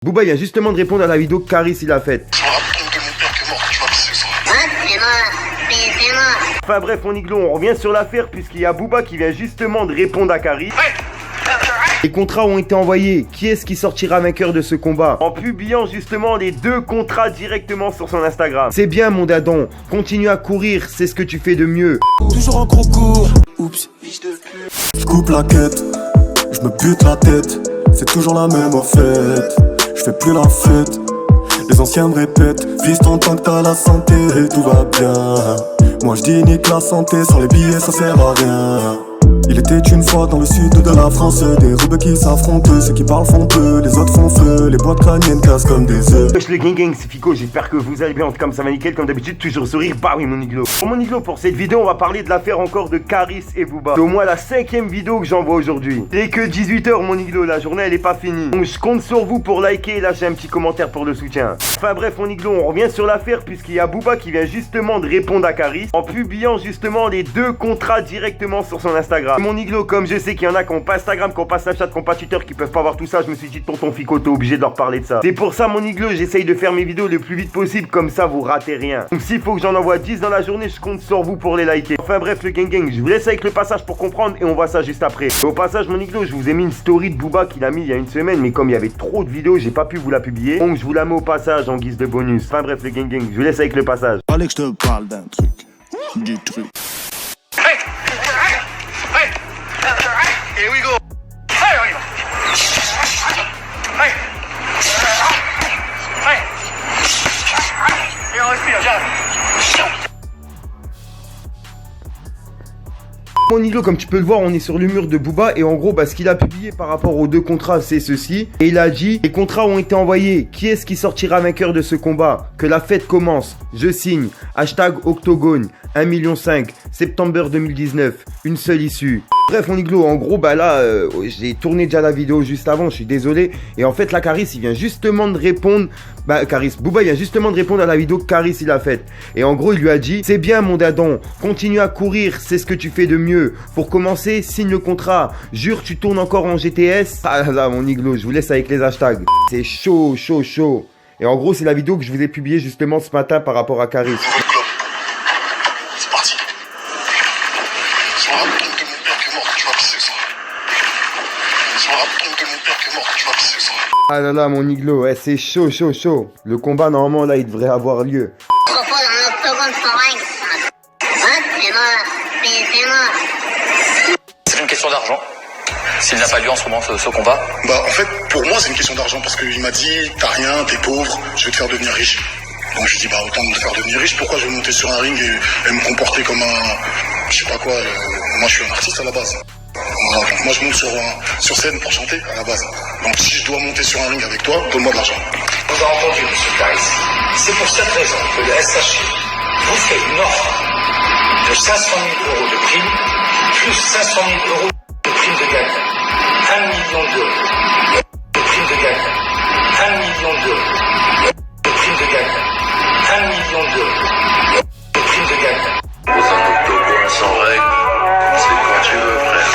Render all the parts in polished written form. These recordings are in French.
Booba vient justement de répondre à la vidéo que Caris il a faite. Enfin bref, mon iglo, on revient sur l'affaire puisqu'il y a Booba qui vient justement de répondre à Caris. Les contrats ont été envoyés. Qui est-ce qui sortira vainqueur de ce combat? En publiant justement les 2 contrats directement sur son Instagram. C'est bien mon dadon, continue à courir, c'est ce que tu fais de mieux. Toujours en gros cours. Oups, je coupe la quête, je me bute la tête. C'est toujours la même en fait. Je fais plus la fête. Les anciens me répètent, vise ton tant que t'as la santé, tout va bien. Moi je dis nique la santé, sans les billets ça sert à rien. Il était une fois dans le sud de la France, des rebeux qui s'affrontent, ceux qui parlent font peu, les autres font feu, les boîtes crâniennes cassent comme des œufs. Wesh les gang, c'est Fico, j'espère que vous allez bien, en tout cas ça va nickel, comme d'habitude, toujours sourire, bah oui mon iglo. Pour mon iglo, pour cette vidéo, on va parler de l'affaire encore de Caris et Booba. C'est au moins la 5e vidéo que j'envoie aujourd'hui. Il est que 18h mon iglo, la journée elle est pas finie. Donc je compte sur vous pour liker et lâcher un petit commentaire pour le soutien. Enfin bref mon iglo, on revient sur l'affaire puisqu'il y a Booba qui vient justement de répondre à Caris en publiant justement les 2 contrats directement sur son Instagram. Mon iglo, comme je sais qu'il y en a qui ont pas Instagram, qui ont pas Snapchat, qui ont pas Twitter, qui peuvent pas voir tout ça, je me suis dit tonton Fico, t'es obligé de leur parler de ça. C'est pour ça mon iglo, j'essaye de faire mes vidéos le plus vite possible, comme ça vous ratez rien. Donc s'il faut que j'en envoie 10 dans la journée, je compte sur vous pour les liker. Enfin bref le gang, je vous laisse avec le passage pour comprendre et on voit ça juste après. Et au passage mon iglo, je vous ai mis une story de Booba qu'il a mis il y a une semaine, mais comme il y avait trop de vidéos, j'ai pas pu vous la publier. Donc je vous la mets au passage en guise de bonus. Enfin bref le gang, je vous laisse avec le passage. Fallait que je te parle d'un truc, du truc. Here we go. Hey, on y va. Hey. Hey. Et on respire, j'arrive. Mon iglo, comme tu peux le voir, on est sur le mur de Booba et en gros, ce qu'il a publié par rapport aux 2 contrats, c'est ceci. Et il a dit, les contrats ont été envoyés. Qui est-ce qui sortira vainqueur de ce combat? Que la fête commence. Je signe. Hashtag Octogone. 1,5 million. Septembre 2019. Une seule issue. Bref, mon iglo, en gros, là, j'ai tourné déjà la vidéo juste avant, je suis désolé. Et en fait, là, Caris, il vient justement de répondre. Booba vient justement de répondre à la vidéo que Caris, il a faite. Et en gros, il lui a dit, c'est bien, mon dadon, continue à courir, c'est ce que tu fais de mieux. Pour commencer, signe le contrat. Jure, tu tournes encore en GTS. Ah là, mon iglo, je vous laisse avec les hashtags. C'est chaud, chaud, chaud. Et en gros, c'est la vidéo que je vous ai publiée justement ce matin par rapport à Caris. C'est parti. Sur la tombe de mon père qui est mort, tu vas pisser ça. Sur la tombe de mon père qui est mort, tu vas pisser ça. Ah là là, mon iglo, ouais, c'est chaud, chaud, chaud. Le combat, normalement, là, il devrait avoir lieu. C'est une question d'argent. S'il n'a pas lieu en ce moment ce combat. En fait, pour moi, c'est une question d'argent parce qu'il m'a dit, t'as rien, t'es pauvre, je vais te faire devenir riche. Donc je lui dis, autant me faire devenir riche, pourquoi je vais monter sur un ring et me comporter comme un, je sais pas quoi, moi je suis un artiste à la base. Voilà, donc moi je monte sur scène pour chanter à la base. Donc si je dois monter sur un ring avec toi, donne-moi de l'argent. Vous avez entendu, monsieur Caris. C'est pour cette raison que le SHI vous fait une offre de 500 000 euros de prime, plus 500 000 euros de prime de gagnant. 1 million d'euros de prime de gagnant. 1 million d'euros de prime de gagnant. 1 million d'euros de prime de gagnant. Dans un octogone sans règle, c'est quand tu veux, frère.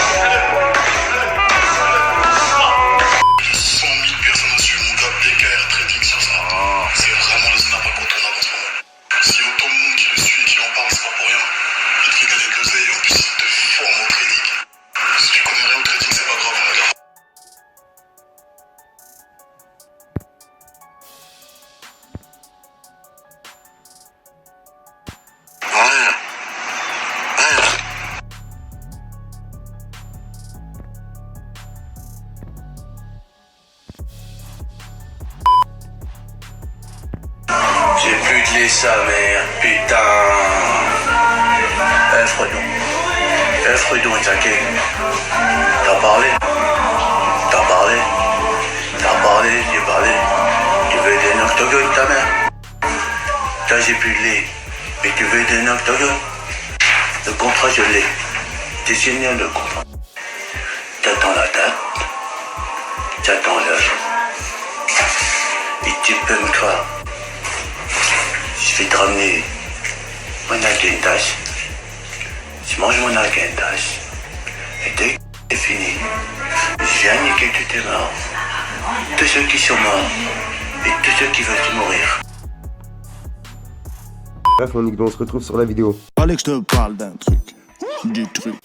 100 000 personnes ont suivi mon gars PKR Trading sur ça. C'est vraiment le snap incontournable en ce moment. S'il y a autant de monde qui le suit et qui en parle, c'est pas pour rien. Il te fait gagner de l'oseille et en plus il te forme au trading. Si tu connais rien au trading, c'est pas grave, on a J'ai plus de lait sa mère, putain. Freudon, t'inquiète. T'as parlé, j'ai parlé. Tu veux aider un octogone, ta mère? Toi, j'ai plus de lait, mais tu veux aider un octogone? Le contrat, je l'ai. T'es signé le contrat. T'attends la date, t'attends l'heure. Et tu peux me croire. Je vais te ramener mon agendas. Tu manges mon agendas. Et dès que c'est fini, je viens niquer toutes tes morts. tous ceux qui sont morts et tous ceux qui veulent mourir. Bref, mon Iglo, on se retrouve sur la vidéo. Fallait que je te parle d'un truc. Du truc.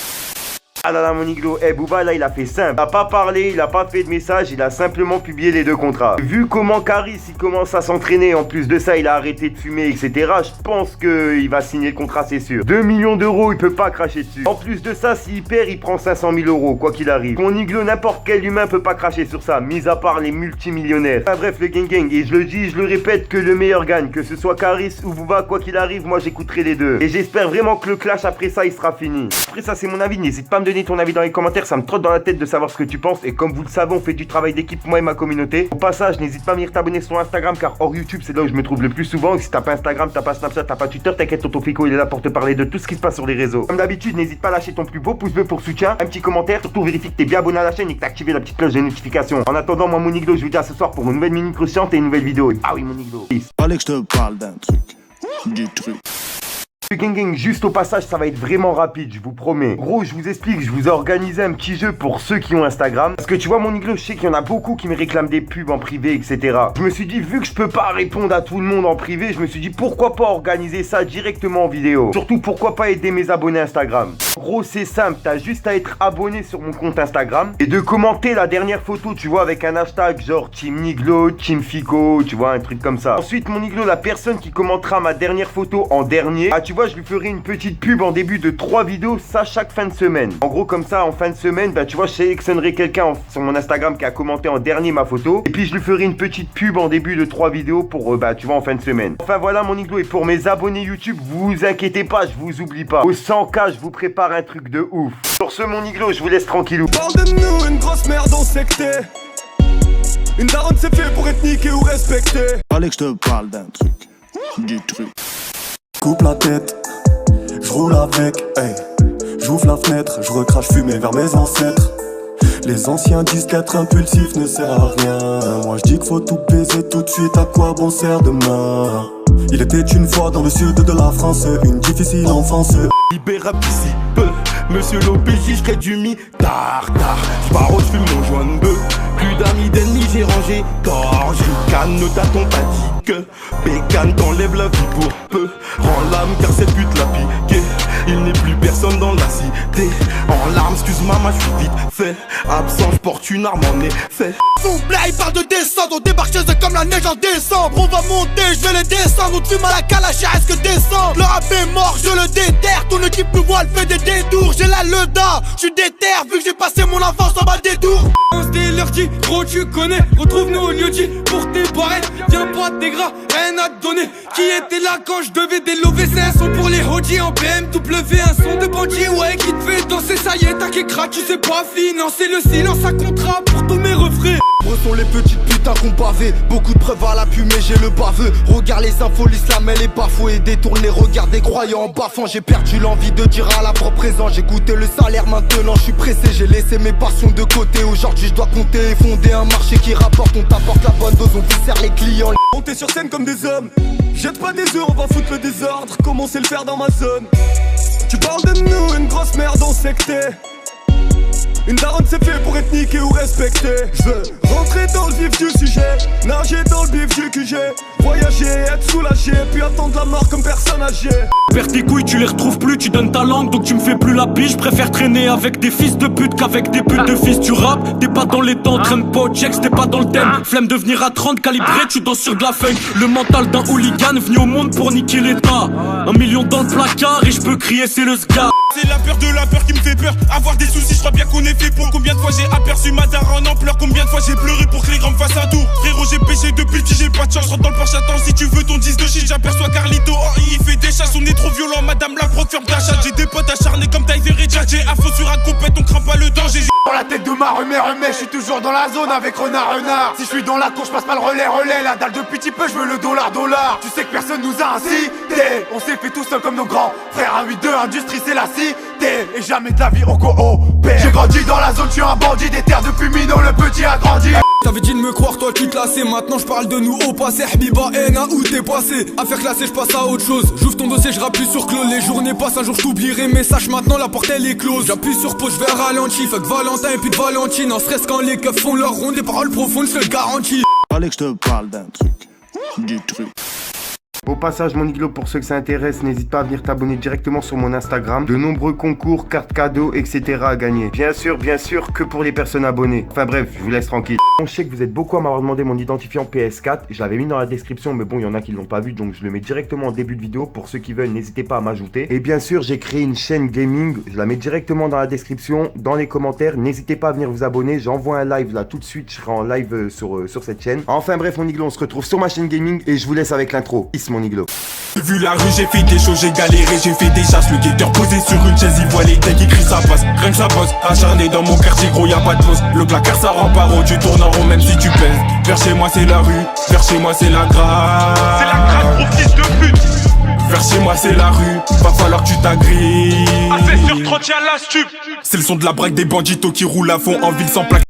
Ah là là, mon Iglo, Booba là il a fait simple. Il a pas parlé, il a pas fait de message, il a simplement publié les 2 contrats. Vu comment Caris il commence à s'entraîner, en plus de ça il a arrêté de fumer, etc. Je pense qu'il va signer le contrat, c'est sûr. 2 millions d'euros, il peut pas cracher dessus. En plus de ça, s'il perd, il prend 500 000 euros, quoi qu'il arrive. Mon Iglo, n'importe quel humain peut pas cracher sur ça, mis à part les multimillionnaires. Enfin bref, le gang, et je le dis, je le répète, que le meilleur gagne. Que ce soit Caris ou Booba, quoi qu'il arrive, moi j'écouterai les deux. Et j'espère vraiment que le clash après ça, il sera fini. Après ça, c'est mon avis, n'hésite pas à me donner ton avis dans les commentaires, ça me trotte dans la tête de savoir ce que tu penses. Et comme vous le savez, on fait du travail d'équipe, moi et ma communauté. Au passage, n'hésite pas à venir t'abonner sur Instagram, car hors YouTube, c'est là où je me trouve le plus souvent. Et si t'as pas Instagram, t'as pas Snapchat, t'as pas Twitter, t'inquiète, tonton Fico, il est là pour te parler de tout ce qui se passe sur les réseaux. Comme d'habitude, n'hésite pas à lâcher ton plus beau pouce bleu pour soutien, un petit commentaire, surtout vérifie que t'es bien abonné à la chaîne et que t'as activé la petite cloche de notification. En attendant, moi mon Iglo, je vous dis à ce soir pour une nouvelle minute croustillante et une nouvelle vidéo. Ah oui, mon Iglo. Peace. Fallait que je te parle d'un truc. Du truc. Gang, juste au passage, ça va être vraiment rapide, je vous promets. Gros, je vous explique, je vous ai organisé un petit jeu pour ceux qui ont Instagram. Parce que tu vois, mon Iglo, je sais qu'il y en a beaucoup qui me réclament des pubs en privé, etc. Je me suis dit, vu que je peux pas répondre à tout le monde en privé, je me suis dit, pourquoi pas organiser ça directement en vidéo. Surtout, pourquoi pas aider mes abonnés Instagram. Gros, c'est simple, t'as juste à être abonné sur mon compte Instagram et de commenter la dernière photo, tu vois, avec un hashtag genre Team Iglo, Team Fico, tu vois, un truc comme ça. Ensuite, mon Iglo, la personne qui commentera ma dernière photo en dernier, ah, tu vois, je lui ferai une petite pub en début de 3 vidéos, ça chaque fin de semaine. En gros, comme ça, en fin de semaine, bah tu vois, je sélectionnerai quelqu'un sur mon Instagram qui a commenté en dernier ma photo. Et puis je lui ferai une petite pub en début de 3 vidéos pour, bah tu vois, en fin de semaine. Enfin voilà mon Iglo, et pour mes abonnés YouTube, vous inquiétez pas, je vous oublie pas. Au 100K, je vous prépare un truc de ouf. Sur ce mon Iglo, je vous laisse tranquillou. Parle de nous, une grosse merde, on sait que t'es. Une daronne c'est fait pour être niqué ou respecté. Fallait que je te parle d'un truc. Du truc. Coupe la tête. Je roule avec, hey. J'ouvre la fenêtre, je recrache fumée vers mes ancêtres. Les anciens disent qu'être impulsif ne sert à rien. Moi je dis qu'il faut tout baiser tout de suite, à quoi bon sert demain. Il était une fois dans le sud de la France, une difficile enfance. Libérable d'ici peu, monsieur l'OPJ, je crée du mi-tard. J'pars je fume mon joint de bœuf. Plus d'amis d'ennemis, j'ai rangé gorge. Ricane, ne t'attends pas dit que Bécane t'enlève la vie pour peu. Rends l'âme car cette pute l'a piqué. Il n'est plus personne dans la cité. En larmes, excuse maman, je suis vite fait. Absent, je porte une arme en effet. Son il parle de descendre, on débarque chez eux comme la neige en décembre. On va monter, je vais les descendre, on te fume à la calache, est-ce que descendre. Le rap est mort, je le déterre, ton équipe me voit, elle fait des détours. J'ai la leda, je suis déter, vu que j'ai passé mon enfance en bas des tours. On se dit, gros tu connais, retrouve-nous au lieu dit pour tes barrettes. Viens pas des gras, rien à te donner. Qui était là quand je devais délover? C'est un son pour les hodis en BMW, un son de bandit, ouais, qui te fait danser. Ça y est, t'as qu'à crack, tu sais pas financer le silence à contrat pour tous mes refrains. Sont les petites putains qu'on pavé. Beaucoup de preuves à l'appui mais j'ai le baveux. Regarde les infos, l'islam elle est bafouée. Détourne les regards des croyants en baffant. J'ai perdu l'envie de dire à la propre présent. J'ai goûté le salaire maintenant, je suis pressé. J'ai laissé mes passions de côté. Aujourd'hui je dois compter et fonder un marché qui rapporte. On t'apporte la bonne dose, on dessert les clients. Monter sur scène comme des hommes. Jette pas des œufs, on va foutre le désordre. Comment c'est le faire dans ma zone? Tu parles de nous, une grosse merde, on sait que t'es. Une daronne c'est fait pour être niqué ou respecté. Je veux rentrer dans le vif du sujet, nager dans le bif du QG, voyager, être soulagé, puis attendre la mort comme personne âgée. Perds tes couilles, tu les retrouves plus, tu donnes ta langue, donc tu me fais plus la biche. Préfère traîner avec des fils de pute qu'avec des putes de fils. Tu rappes, t'es pas dans les temps, traîne pas au checks, t'es pas dans le thème. Flemme de venir à 30 calibré, tu danses sur de la funk. Le mental d'un hooligan venu au monde pour niquer l'état. 1 million dans le placard et je peux crier c'est le scar. C'est la peur de la peur qui me fait peur. Avoir des soucis, je crois bien qu'on est fait pour. Combien de fois j'ai aperçu ma daronne en pleurs. Combien de fois j'ai pleuré pour que les grands me fassent un tour. Frérot j'ai péché depuis petit, j'ai pas de chance. Rentre dans le Porsche, attends si tu veux ton 10 de shit. J'aperçois Carlito, oh il fait des chasses. On est trop violent, madame la proc ferme ta chatte. J'ai des potes acharnés comme Tyver et Jack. J'ai à fond sur un compète, on craint pas le danger. Dans la tête de ma remets, je suis toujours dans la zone avec renard. Si je suis dans la cour, je passe pas le relais. La dalle de petit peu, je veux le dollar. Tu sais que personne nous a incité. On s'est fait tout seul comme nos grands frères. Un 8-2, industrie c'est la cité. Et jamais de la vie on coopère. J'ai grandi dans la zone, je suis un bandit. Des terres depuis minot, le petit a grandi. T'avais dit de me croire, toi tu te lassais. Maintenant je parle de nous au passé. Habiba, Ena, où t'es passé? Affaire classée, je passe à autre chose. J'ouvre ton dossier, je rappuie sur clos. Les journées passent, un jour je t'oublierai. Mais sache maintenant, la porte elle est close. J'appuie sur pause, je vais ralenti. Fuck Valentin et puis de Valentine. En stress quand les keufs font leur ronde. Des paroles profondes, je te le garantis. Fallait que je te parle d'un truc. Du truc. Au passage, mon iglo, pour ceux que ça intéresse, n'hésite pas à venir t'abonner directement sur mon Instagram. De nombreux concours, cartes cadeaux, etc. à gagner. Bien sûr, que pour les personnes abonnées. Enfin bref, je vous laisse tranquille. Je sais que vous êtes beaucoup à m'avoir demandé mon identifiant PS4. Je l'avais mis dans la description, mais bon, il y en a qui l'ont pas vu, donc je le mets directement en début de vidéo. Pour ceux qui veulent, n'hésitez pas à m'ajouter. Et bien sûr, j'ai créé une chaîne gaming. Je la mets directement dans la description, dans les commentaires. N'hésitez pas à venir vous abonner. J'envoie un live là tout de suite. Je serai en live sur cette chaîne. Enfin bref, mon iglo, on se retrouve sur ma chaîne gaming et je vous laisse avec l'intro. Peace, mon iglo. J'ai vu la rue, j'ai fait des choses, j'ai galéré, j'ai fait des chasses. Le guetteur posé sur une chaise, il voit les têtes qui crient ça passe. Rien que ça bosse, acharné dans mon quartier, gros y'a pas de pause. Le placard ça rend pas rond, tu tournes en rond même si tu pèses. Vers chez moi c'est la rue, vers chez moi c'est la grave. C'est la grave, gros fils de pute. Vers chez moi c'est la rue, va falloir que tu t'agrippes. Assez sur 30 la stup. C'est le son de la braque des banditos qui roulent à fond en ville sans plaque.